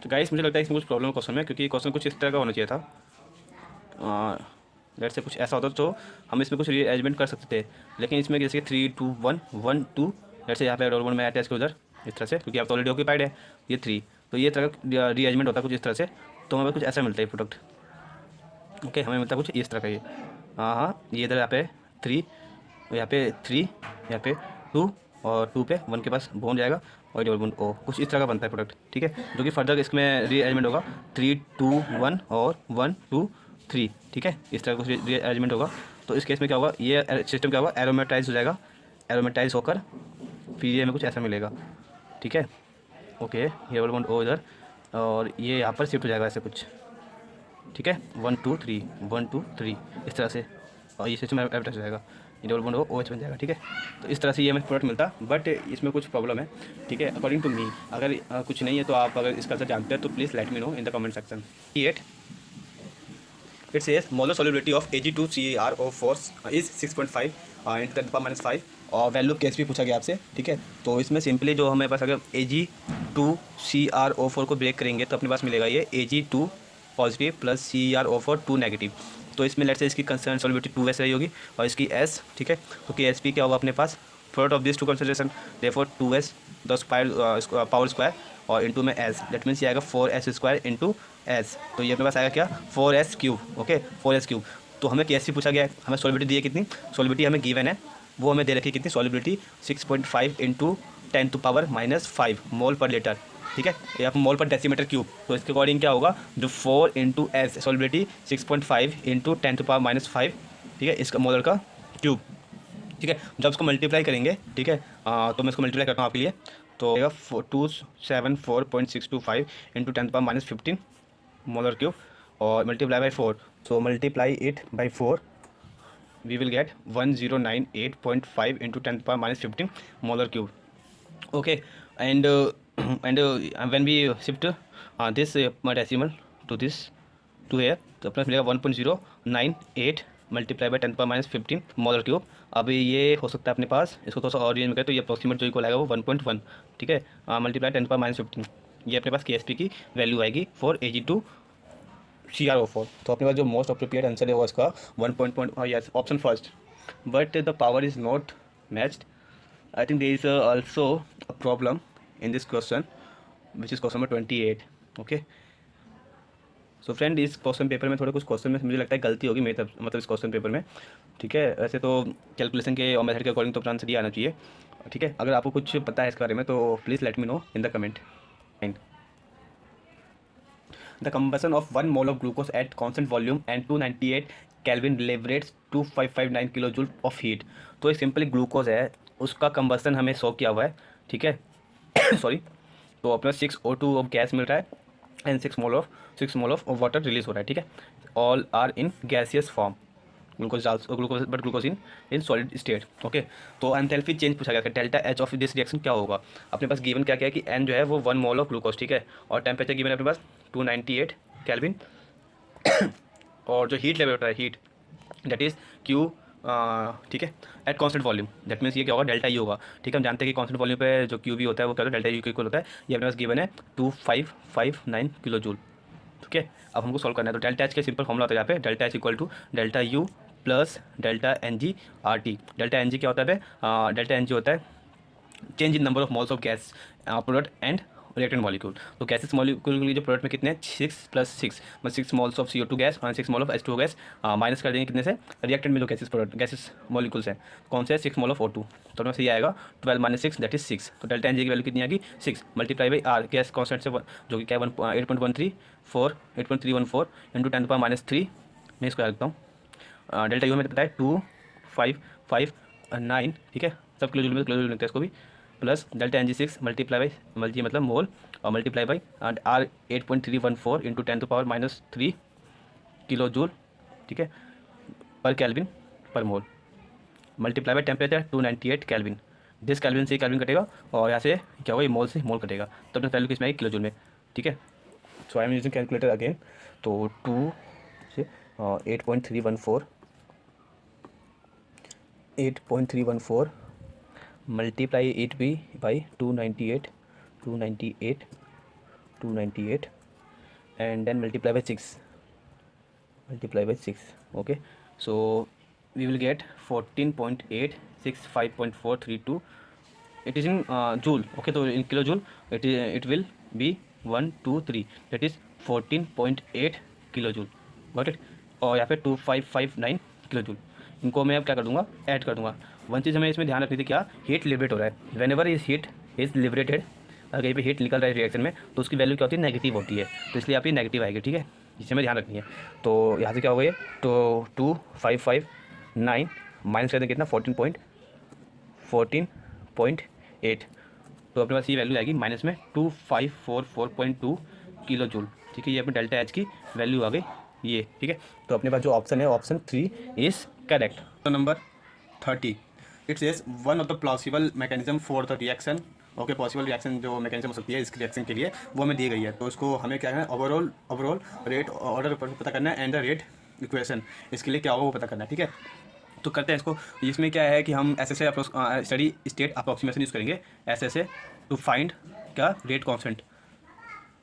तो गाइस मुझे लगता है इसमें कुछ प्रॉब्लम क्वेश्चन में, क्योंकि क्वेश्चन कुछ इस तरह का होना चाहिए था। लेट से कुछ ऐसा होता तो हम इसमें कुछ रीअरेंजमेंट कर सकते थे, लेकिन इसमें जैसे 3 2 1 1 2, लेट से यहाँ पे डबल बॉन्ड में अटैच के उधर इस तरह से, क्योंकि आप तो ऑलरेडी ऑक्यूपाइड है, ये 3, तो ये तरह का रीअरेंजमेंट होता है कुछ इस तरह से। तो हमें कुछ ऐसा मिलता है प्रोडक्ट। ओके, हमें मिलता है कुछ इस तरह का ये, हाँ, ये इधर यहाँ पे 3, यहाँ पे 3, यहाँ पे 2 और 2 पे 1 के पास बॉन्ड जाएगा और डबल बॉन्ड ओ, कुछ इस तरह का बनता है प्रोडक्ट। ठीक है, जो कि फर्दर इसमें रीअरेंजमेंट होगा 3 2 1 और 1 2 3। ठीक है, इस तरह कुछ रीअरेंजमेंट होगा। तो इस केस में क्या होगा, ये सिस्टम क्या होगा, एरोमेटाइज हो जाएगा, एरोमेटाइज होकर फिर ये हमें कुछ ऐसा मिलेगा। ठीक है, ओके, ये डबल बॉन्ड ओ इधर, और ये यहाँ पर शिफ्ट हो जाएगा ऐसे कुछ। ठीक है, 1 2 3 1 2 3 इस तरह से, और ये सिस्टम एडवर्टाइज हो जाएगा, ये डबल बॉन्ड ओ OH बन जाएगा। ठीक है, तो इस तरह से ये हमें प्रोडक्ट मिलता, बट इसमें कुछ प्रॉब्लम है। ठीक है, अकॉर्डिंग टू मी, अगर कुछ नहीं है तो आप अगर इसका आंसर जानते हैं तो please let me know in the comment section. 8, it says molar solubility of Ag2CaRO4 is 6.5 × 10⁻⁵, और वैल्यू केस भी पूछा गया आपसे। ठीक है, तो इसमें सिंपली जो हमें पास अगर Ag2CrO4 को ब्रेक करेंगे तो अपने पास मिलेगा ये Ag2 positive plus CrO4 2 negative. तो इसमें लेट से इसकी कंसर्न सॉल्युबिलिटी 2S रही होगी और इसकी S। ठीक है, तो Ksp क्या होगा अपने पास, product of this two consideration, therefore 2S the power square और इनटू में S, दैट मीन्स ये आएगा 4S² इंटू एस, तो ये अपने पास आएगा क्या 4s cube. Okay 4s cube. तो हमें KSP पूछा गया है, हमें सॉलिबिलिटी दी है कितनी, सॉलिबिलिटी हमें गिवन है, वो हमें दे रखी है कितनी, सॉलिबिलिटी 6.5 इंटू 10⁻⁻5 मोल पर लीटर। ठीक है, ये आप मोल पर डेसीमीटर क्यूब। तो इसके अकॉर्डिंग क्या होगा, जो 4 इंटू एस सॉलिबिलिटी 6.5 इंटू 10⁻⁻5, ठीक है, इसका मोलर का क्यूब। ठीक है, जब इसको मल्टीप्लाई करेंगे, ठीक है, तो मैं इसको मल्टीप्लाई करता हूँ आपके लिए। तो 274.625 इंटू 10⁻⁻15 मोलर क्यूब और multiply by 4, so multiply it by 4, we will get 1098.5 into 10⁻⁻15 molar cube. Okay, and when we shift this decimal to this to here, तो अपना मिलेगा 1.098 मल्टीप्लाई बाई 10⁻⁻15 मोलर क्यूब। अभी ये हो सकता है अपने पास, इसको थोड़ा सा और रेंज में करें तो ये अप्रोक्सीमेट जो इक्वल आएगा वो 1.1। ठीक है, मल्टीप्लाई 10⁻⁻15, ये अपने पास KSP की वैल्यू आएगी फॉर Ag2 CrO4। तो अपने पास जो मोस्ट अप्रोप्रिएट आंसर है वो इसका 1. Yes, option first, but the power is not matched. I think there is also a problem in this question, which is question number 28. Okay. So friend, इस question paper में थोड़ा कुछ question में मुझे लगता है गलती होगी मेरी मतलब इस क्वेश्चन पेपर में। ठीक है, वैसे तो कैलकुलेशन के और मेथड के अकॉर्डिंग तो अपना आंसर ये आना चाहिए। ठीक है, अगर आपको कुछ पता है इसके बारे में तो please let me know in the comment. The combustion of 1 mole of glucose at constant volume and 298 kelvin liberates 2559 kilo joule of heat. तो एक सिंपली ग्लूकोज है, उसका कंबसन हमें शो किया हुआ है। ठीक है सॉरी, तो अपना 6O2 ऑफ गैस मिल रहा है and 6 mole of water release हो रहा है। ठीक है, all are in gaseous form, glucose in solid state. Okay, तो एंथैल्पी चेंज पूछा गया, delta H of this reaction क्या होगा। अपने पास गिवन क्या क्या है कि एन जो है वो 1 मोल ऑफ ग्लूकोज, ठीक है, और टेम्परेचर गिवन है अपने पास 298 केल्विन और जो हीट लेवल होता है, हीट दैट इज़ क्यू, ठीक है, at constant volume, that means ये क्या होगा, डेल्टा ई होगा। ठीक है, हम जानते हैं कि कॉन्स्टेंट वॉल्यूम पे जो क्यू भी होता है वो क्या होता है, डेल्टा यू के इक्वल होता है। ये अपने पास गिवन है 2559 किलो जूल। ठीक है, अब हमको सॉल्व करना है। तो डेल्टा एच के सिंपल फॉर्मुला होता है यहाँ पे, delta H equal to delta U plus delta N G R T. Delta N G क्या होता है, डेल्टा एन जी होता है change in number of moles of gas product and reactant molecule. तो गैसेस मॉलिक्यूल के लिए जो product में कितने हैं, 6 + 6 मतलब 6 मोल्स ऑफ CO2 गैस और 6 mole of H2O gas, minus कर देंगे कितने से, रिएक्टेंट में जो गैसेस मॉलिक्यूल्स हैं कौन से है, 6 मोल ऑफ O2। तो उसमें से ये आएगा 12 - 6 दैट इज 6। तो डेल्टा एन जी की वैल्यू कितनी आएगी, 6 multiply by R gas constant से जो कि क्या है 8.13 इंटू 10⁻³ मैं इसको रखता हूँ। डेल्टा यू में पता है 2559, ठीक है, सब किलो जूल में किलो जूल लिखते हैं इसको भी, plus delta N g 6 multiply by multi मतलब मोल और multiply by R 8.314 into 10⁻³ kilo joule, ठीक है, per kelvin per mole, multiply by temperature 298 kelvin. This kelvin से केल्विन कटेगा और यहाँ से क्या होगा, ये मोल से मोल कटेगा, तो अपना वैल्यू किसमें आएगी, किलो जूल में। ठीक है, so I am using calculator again. तो 2 से 8.314 मल्टीप्लाई इट भी by 298 and then multiply by 6 okay, so we will get 14.865.432 it is in joule. Okay, तो in kilo joule it will be 123 that is 14.8 kilo joule, got it. और यहाँ पे 2559 kilo joule, इनको मैं अब क्या कर दूंगा, ऐड कर दूंगा। वन चीज़ हमें इसमें ध्यान रखनी थी, क्या हीट लिबरेट हो रहा है, when ever is heat is liberated, अगर कहीं पे हीट निकल रहा है रिएक्शन में तो उसकी वैल्यू क्या होती है, नेगेटिव होती है, तो इसलिए आप ये नेगेटिव आएगी। ठीक है, इसे हमें ध्यान रखनी है। तो यहाँ से क्या होगा, ये तो 2559 माइनस कर दें कितना, 14.8, तो अपने पास ये वैल्यू आएगी माइनस में 2544.2 किलो जूल। ठीक है, ये अपने डेल्टा एच की वैल्यू आ गई ये। ठीक है, तो अपने पास जो ऑप्शन है ऑप्शन 3 इज़ करेक्ट। तो number 30 it says one of the plausible mechanism for the reaction. Okay, possible reaction जो मैकेनिज्म हो सकती है इस रिएक्शन के लिए वो हमें दी गई है। तो इसको हमें क्या है, ओवरऑल रेट ऑर्डर पता करना है एंड द रेट इक्वेशन, इसके लिए क्या होगा वो पता करना है। ठीक है, तो करते हैं इसको। इसमें क्या है कि हम ऐसे स्टडी स्टेट अप्रोक्सीमेशन यूज़ करेंगे ऐसे टू फाइंड क्या, रेट कॉन्स्टेंट,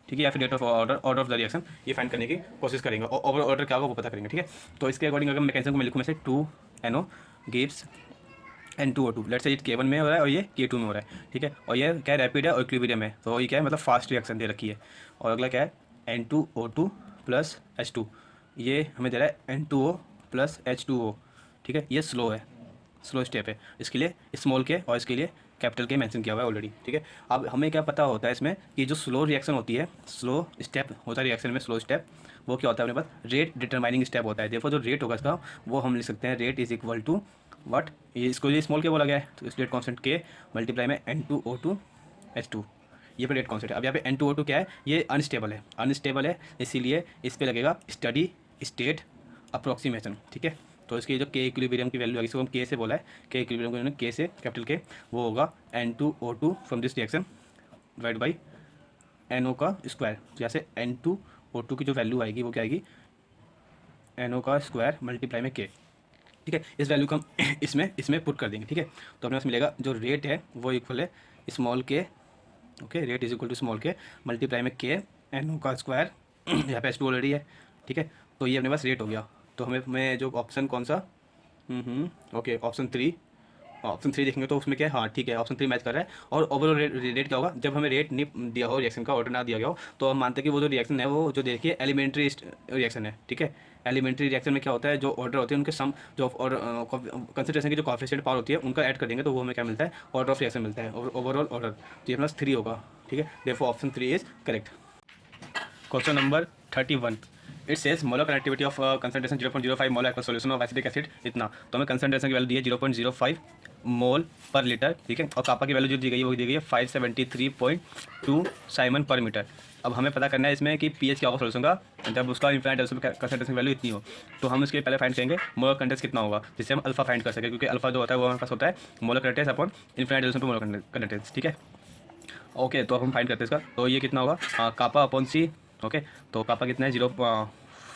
ठीक है, या फिर rate of order of the reaction, ये फाइंड करने की कोशिश करेंगे और ओवर ऑर्डर क्या होगा वो पता करेंगे। ठीक है, तो इसके अकॉर्डिंग अगर मैकेनिज्म को मैं लिखूँ, में से 2NO gives N2O2, let's say ये K1 में हो रहा है और ये K2 में हो रहा है। ठीक है, और ये क्या है, रैपिड है और इक्विलिब्रियम है, तो ये क्या है, मतलब फास्ट रिएक्शन दे रखी है। और अगला क्या है, N2O2 प्लस H2, ये हमें दे रहा है N2O प्लस H2O, ठीक है। ये स्लो स्टेप है, इसके लिए स्मॉल के और इसके लिए कैपिटल के मेंशन किया हुआ है ऑलरेडी, ठीक है। अब हमें क्या पता होता है इसमें कि जो स्लो रिएक्शन होती है, स्लो स्टेप होता है रिएक्शन में, स्लो स्टेप वो क्या होता है अपने पास, रेट डिटरमाइनिंग स्टेप होता है। देखो जो रेट होगा इसका वो हम लिख सकते हैं rate is equal to what, ये इसको ये स्मॉल के बोला गया है तो इस रेट कॉन्स्टेंट के मल्टीप्लाई में N2O2 H2, ये पे रेट कॉन्स्टेंट है। अब यहाँ पे N2O2 क्या है, ये अनस्टेबल है इसीलिए इस पर लगेगा स्टडी स्टेट अप्रोक्सीमेशन, ठीक है। तो इसकी जो के इक्विलिब्रियम की वैल्यू है, इसको हम के से बोला है, के इक्विलिब्रियम को इन्होंने के से कैपिटल के, वो होगा N2O2 from this reaction divide by NO का स्क्वायर। तो यहाँ से N2O2 की जो वैल्यू आएगी वो क्या आएगी, NO का स्क्वायर मल्टीप्लाई में के, ठीक है। इस वैल्यू को हम इसमें पुट कर देंगे, ठीक है। तो अपने पास मिलेगा जो रेट है वो इक्वल है small K, okay, rate is equal to small K multiply में के NO का स्क्वायर, यहाँ पे H2 ऑलरेडी है, ठीक है। तो ये अपने पास रेट हो गया। तो हमें जो ऑप्शन कौन सा, ओके, ऑप्शन थ्री देखेंगे तो उसमें क्या है, हाँ ठीक है, ऑप्शन 3 मैच कर रहा है। और ओवरऑल रेट क्या होगा, जब हमें रेट नहीं दिया हो, रिएक्शन का ऑर्डर ना दिया गया हो, तो हम मानते हैं कि वो जो रिएक्शन है वो जो देखिए एलिमेंट्री रिएक्शन है, ठीक है। एलिमेंट्री रिएक्शन में क्या होता है, जो ऑर्डर होते हैं उनके सम जो और कंसंट्रेशन की जो कॉफिशिएंट पावर होती है उनका ऐड कर देंगे तो वो हमें क्या मिलता है, ऑर्डर ऑफ रिएक्शन मिलता है, ओवरऑल ऑर्डर। तो ये प्लस 3 होगा, ठीक है। Therefore option 3 is correct. Question number 31, it says molar connectivity of concentration 0.05 mole equal solution of acidic acid इतना। तो हमें कंसंट्रेशन की वैल्यू दी है 0.05 मोल पर लीटर, ठीक है। और कापा की वैल्यू जो दी गई है वो दी गई है 573.2 साइमन पर मीटर। अब हमें पता करना है इसमें कि पीएच क्या होगा सॉल्यूशन का जब उसका इनफाइनाइट कंसंट्रेशन की वैल्यू इतनी हो। तो हम इसके पहले फाइंड करेंगे मोलर कंटेंस कितना होगा, जिससे हम अल्फा फाइंड कर सकें, क्योंकि अल्फा जो होता है वो हमारे पास होता है मोलर कंटेंस अपॉन इनफाइनाइट पर मोलर कंटेंस, ठीक है। ओके, तो अब हम फाइंड करते हैं इसका, तो ये कितना होगा, कापा अपॉन सी, ओके। तो कापा कितना है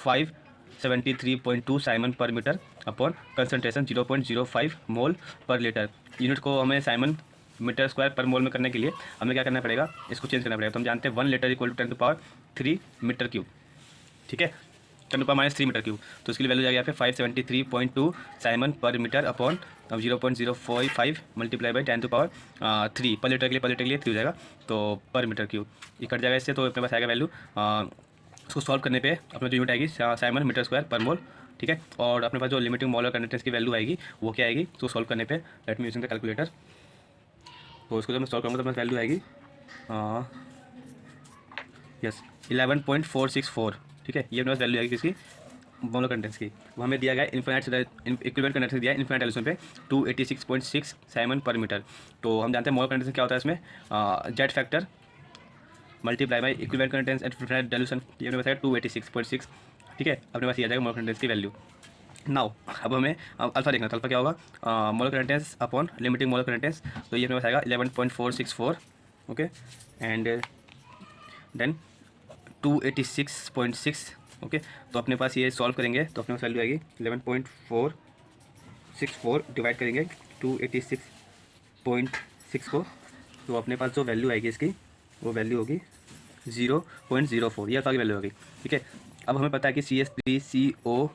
573.2 साइमन पर मीटर अपॉन कंसंट्रेशन 0.05 मोल पर लीटर। यूनिट को हमें साइमन मीटर स्क्वायर पर मोल में करने के लिए हमें क्या करना पड़ेगा, इसको चेंज करना पड़ेगा। तो हम जानते हैं 1 litre equal to 10⁻³ metre cube, ठीक है, 10⁻³ मीटर क्यूब। तो इसकी वैल्यू जाएगी यहाँ पे 573.2 साइमन पर मीटर अपॉन अब 0.045 मल्टीप्लाई बाई 10⁻³ पर लीटर के लिए 3 हो जाएगा, तो पर मीटर क्यूब ये कट जाएगा इससे। तो अपने पास आएगा वैल्यू, उसको सॉल्व करने पे अपने जो यूनिट आएगी साइमन मीटर स्क्वायर पर मोल, ठीक है। और अपने पास जो लिमिटिंग मोलर कंडक्टेंस की वैल्यू आएगी वो क्या आएगी, तो सॉल्व करने पे let me using the calculator. तो इसको जब मैं सॉल्व करूँगा तो वैल्यू आएगी यस 11.464, ठीक है। ये अपने पास वैल्यू आएगी किसकी, मोलर कंडेंस की। वो हमें दिया गया इन्फिनाइट इक्विवेलेंट कंडेंस दिया है इन्फिनाइट एलिमेंट पे 286.6 साइमन पर मीटर। तो हम जानते हैं मोलर कंडेंस क्या होता है इसमें, Z factor multiply by equivalent conductance at infinite dilution, ये अपने पास आएगा 286.6, ठीक है। अपने पास ये आ जाएगा मोलर कंडेंस की वैल्यू। नाउ अब हमें अल्फा देखना था, अल्फा क्या होगा, molar condense upon limiting molar condense. तो ये अपने पास आएगा 11.464, ओके, एंड देन 286.6, ओके। तो अपने पास ये सॉल्व करेंगे तो अपने पास वैल्यू आएगी 11.464 डिवाइड करेंगे 286.6 को, तो अपने पास जो वैल्यू आएगी इसकी वो वैल्यू होगी 0.04, ये अल्फा की वैल्यू होगी, ठीक है। अब हमें पता है कि CH3CO,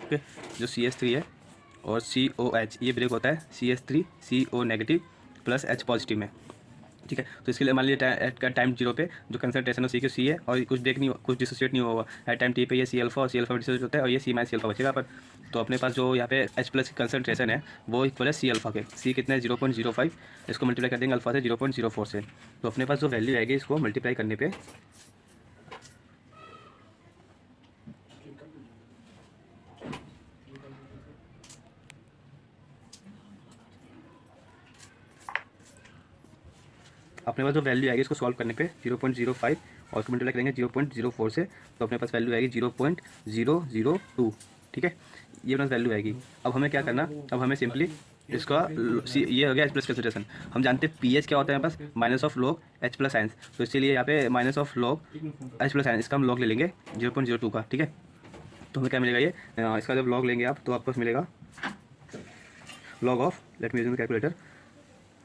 ओके, जो CH3 है और COH ये ब्रेक होता है CH3CO negative plus H positive में, ठीक है। तो इसके लिए मान लीजिए एट टाइम 0 पे जो कंसंट्रेशन है C है और कुछ डिसोसिएट नहीं हुआ, एट टाइम T पे ये C अल्फा और C अल्फा डिसोसिएट होता है और ये C माइनस C अल्फा बचेगा पर। तो अपने पास जो यहाँ पे H प्लस की कंसंट्रेशन है वो इक्वल है C अल्फा के, C कितना है 0.05, इसको मल्टीप्लाई कर देंगे अल्फा से 0.04 से। तो अपने पास जो वैल्यू आएगी इसको मल्टीप्लाई करने पर अपने पास जो वैल्यू आएगी इसको सॉल्व करने पे 0.05 और उसको मल्टीप्लाई करेंगे 0.04 से, तो अपने पास वैल्यू आएगी 0.002, ठीक है। ये अपने पास वैल्यू आएगी। अब हमें क्या करना, अब हमें सिंपली इसका ये हो गया H प्लस कंसंट्रेशन। हम जानते हैं पीएच क्या होता है हमारे पास, minus of log H plus ions. तो इसीलिए यहाँ पे minus of log H plus ions, इसका हम लॉग ले लेंगे 0.02 का, ठीक है। तो हमें क्या मिलेगा ये, इसका जब लॉग लेंगे आप तो आपको मिलेगा log of, let me use the calculator,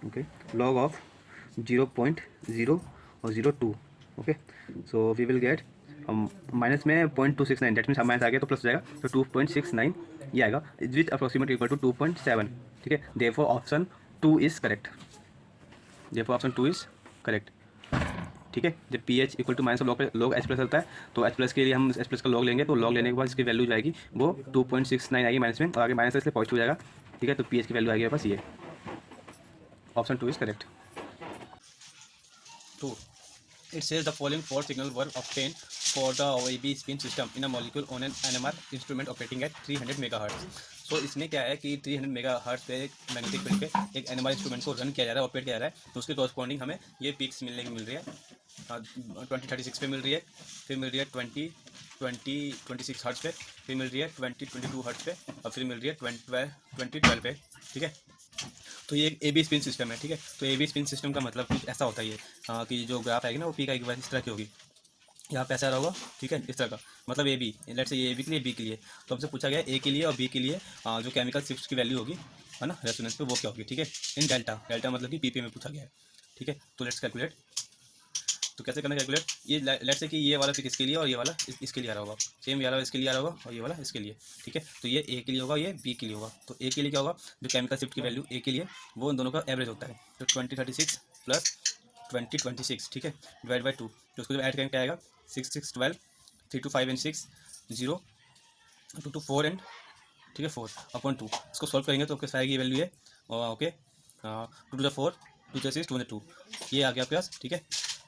okay, log of 0.0 और 0.2, okay. So we will get minus में 0.269, डेट मीन्स हम माइनस आ गया तो प्लस हो जाएगा, तो 2.69 ये आएगा विथ अप्रोक्सीमेट इक्वल टू 2.7, ठीक है। Therefore option 2 is correct, therefore option 2 is correct, ठीक है। जब P H equal to minus of log H plus होता है, तो एच प्लस के लिए हम एच प्लस का लॉग लेंगे, तो लॉग लेने के बाद इसकी वैल्यू जाएगी वो 2.69 आएगी माइनस में, और आगे माइनस है इसलिए पॉजिटिव हो जाएगा। ठीक है, तो पी एच की वैल्यू आएगी बस ये। Option 2 is correct. 2. It says the following four signals were obtained for the AB spin system in a molecule on an NMR instrument operating at 300 MHz. So इसमें क्या है कि 300 MHz पे एक मैग्नेटिक फील्ड पे एक NMR इंस्ट्रूमेंट को run किया जा रहा है, ऑपरेट किया जा रहा है, तो उसके कॉरस्पॉन्डिंग हमें ये पिक्स मिल रही है 2036 पे मिल रही है, फिर मिल रही है 2026 हर्ट्ज पे, फिर मिल रही है 2022 हर्ट्ज पे, और फिर मिल रही है 2012 पे। ठीक है, तो ये एक ए बी स्पिन सिस्टम है। ठीक है, तो ए बी स्पिन सिस्टम का मतलब कुछ ऐसा होता है ये कि जो ग्राफ आएगी ना वो पी का एक बार इस तरह की होगी, यहाँ पे ऐसा रहा होगा। ठीक है, इस तरह का मतलब ए बी, लेट्स से ये ए बी के लिए, बी के लिए, तो हमसे पूछा गया ए के लिए और बी के लिए जो केमिकल शिफ्ट की वैल्यू होगी है ना रेजोनेंस पे, वो क्या होगी। ठीक है, इन डेल्टा मतलब कि पीपी में पूछा गया है। ठीक है, तो लेट्स कैलकुलेट। तो कैसे करना कैलकुलेट, ये लेट्स से कि ये वाला पिक इसके लिए और ये वाला इसके लिए आ रहा होगा, सेम ये वाला इसके लिए आ रहा होगा और ये वाला इसके लिए। ठीक है, तो ये ए के लिए होगा, ये बी के लिए होगा। तो ए के लिए क्या होगा, जो केमिकल शिफ्ट की वैल्यू ए के लिए वो उन दोनों का एवरेज होता है, तो 2036 प्लस 2026। ठीक है, डिवाइड बाई 2, तो उसको जब ऐड करेंगे क्या आएगा 6 6 12 3 2 5 एंड 6 0 2 2 4 एंड ठीक है 4 अपॉन 2। इसको सॉल्व करेंगे तो आपके आएगी ये वैल्यू है okay 2 to the 4 2 to 6 2 to 2, ये आ गया आपके पास। ठीक है,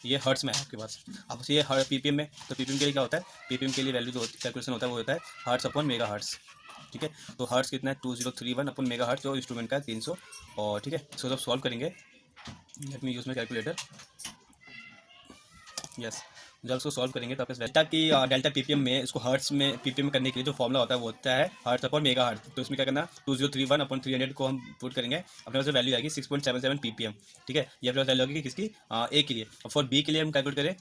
ये हर्ट्स में है आपके पास। अब ये पीपीएम में, तो पीपीएम के लिए क्या होता है, पीपीएम के लिए वैल्यू जो कैलकुलेशन होता है वो होता है हर्ट्स अपॉन मेगा हर्ट्स। ठीक है, तो हर्ट्स कितना है 2031 अपॉन मेगा हर्ट्स, जो इंस्ट्रूमेंट का है 300। और ठीक है, इसको जब सॉल्व करेंगे, let me use my calculator, yes, जब उसको सॉल्व करेंगे तो आपके डेल्टा की डेल्टा पीपीएम में, इसको हर्ट्स में पीपीएम में करने के लिए जो फॉर्मुला होता है वो होता है हर्ट्स अपॉन मेगा हर्ट्स। तो इसमें क्या करना 2031 अपॉन 300 को हम पुट करेंगे, अपने पास वैल्यू आएगी 6.77 पीपीएम। ठीक है, ये अपने पास वैल्यू आएगी किसकी, ए के लिए। और फॉर बी के लिए हम कैलकुलेट करें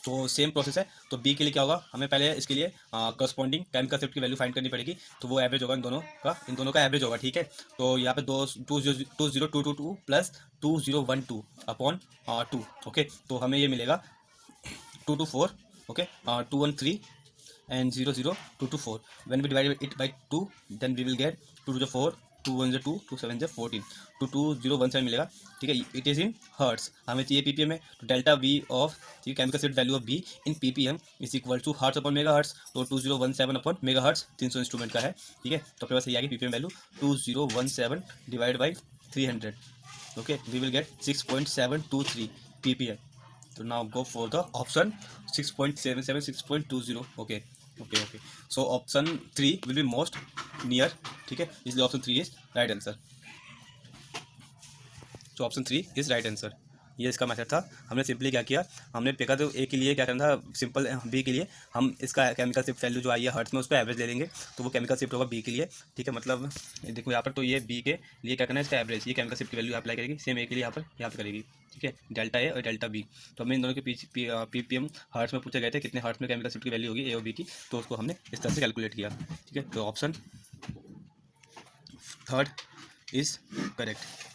तो सेम प्रोसेस है। तो बी के लिए क्या होगा, हमें पहले इसके लिए करस्पॉन्डिंग केमिकल शिफ्ट की वैल्यू फाइंड करनी पड़ेगी, तो वो एवरेज होगा इन दोनों का एवरेज होगा। ठीक है, तो यहाँ पे 20222 प्लस 2012 अपॉन 2। ओके, तो हमें ये मिलेगा 224 okay 213 and 00 224. When we divide it by 2 then we will get 2 to the 4 2 1 2 2 7 14 22017 मिलेगा। ठीक है, इट इज़ इन हर्ट्स, हमें चाहिए पीपीएम में, तो डेल्टा वी ऑफ ठीक है chemical shift value of B in ppm is equal to hertz upon mega hertz, तो 2017 अपॉन मेगा हर्ट्स 300 इंस्ट्रूमेंट का है। ठीक है, तो अपने पास ये आ गई ppm value 2017 divide by 300। Okay, we will get 6.723 ppm. So now go for the option 6.77 6.20. okay. So option 3 will be most near. ठीक है, इसलिए option 3 is right answer. So option 3 is right answer. ये इसका method था। हमने simply क्या किया, हमने देखा तो ए के लिए क्या करना था सिंपल, बी के लिए हम इसका केमिकल शिफ्ट वैल्यू जो आई है हर्ट्स में उसको एवरेज ले लेंगे, तो वो केमिकल शिफ्ट होगा बी के लिए। ठीक है, मतलब देखो यहाँ पर, तो ये बी के लिए क्या करना है, इसका एवरेज, ये केमिकल शिफ्ट की वैल्यू अप्लाई करेगी, सेम ए के लिए यहाँ पर करेगी। ठीक है, डेल्टा ए और डेल्टा बी, तो हमने इन दोनों के पीपीएम हर्ट्स में पूछे गए थे कितने हर्ट्स में केमिकल शिफ्ट की वैल्यू होगी ए और बी की, तो उसको हमने इस तरह से कैलकुलेट किया। ठीक है, तो ऑप्शन 3 इज करेक्ट।